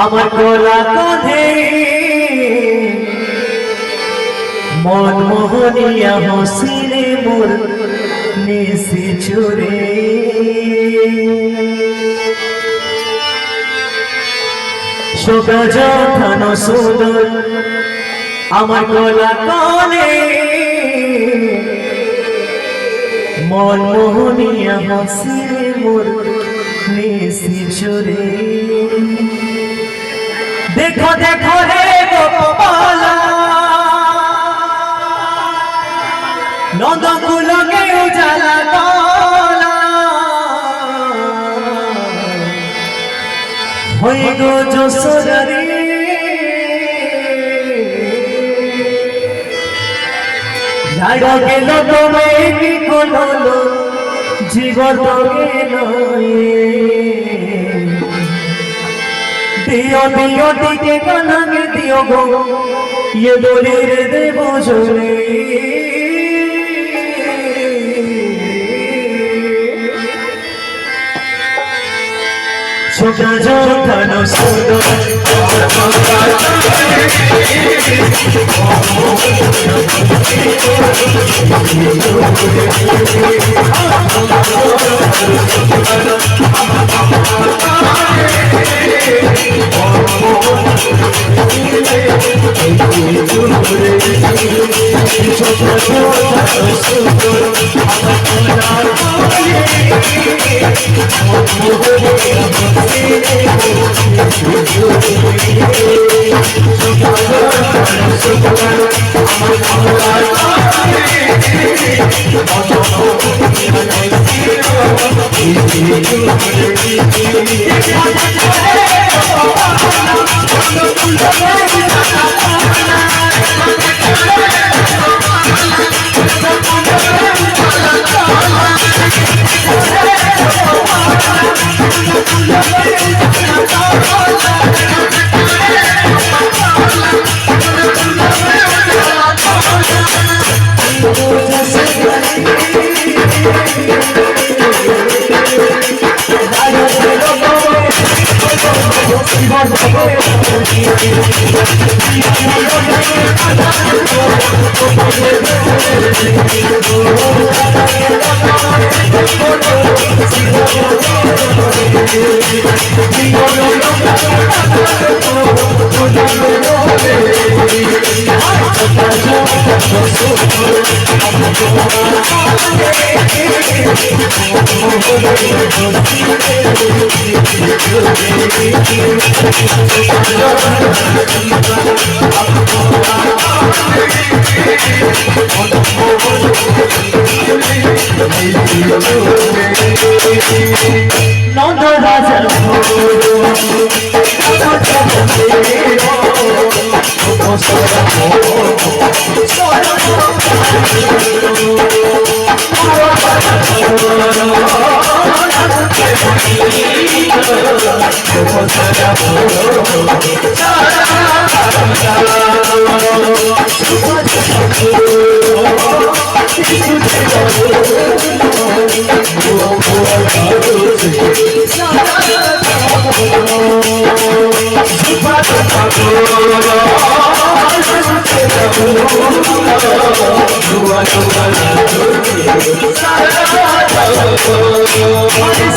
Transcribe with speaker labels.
Speaker 1: আমার গলা কাঁধে মন মোহনিয়া হসিরে মোর নিশি চুরে শোভা যথান সুন্দর আমার গলা কানে মন মোহনিয়া হসিরে মোর নিশি চুরে देखो देखो रे गोपाला नंदकुल के उजाला काला होई गो যশোদারি झाड़ा गेल तमे की कोलो जीवन गेल दियो दियो टीके कनागे दियो गो ये बोलीर देवो जोरे छोटा छोटा नो सुनो
Speaker 2: What is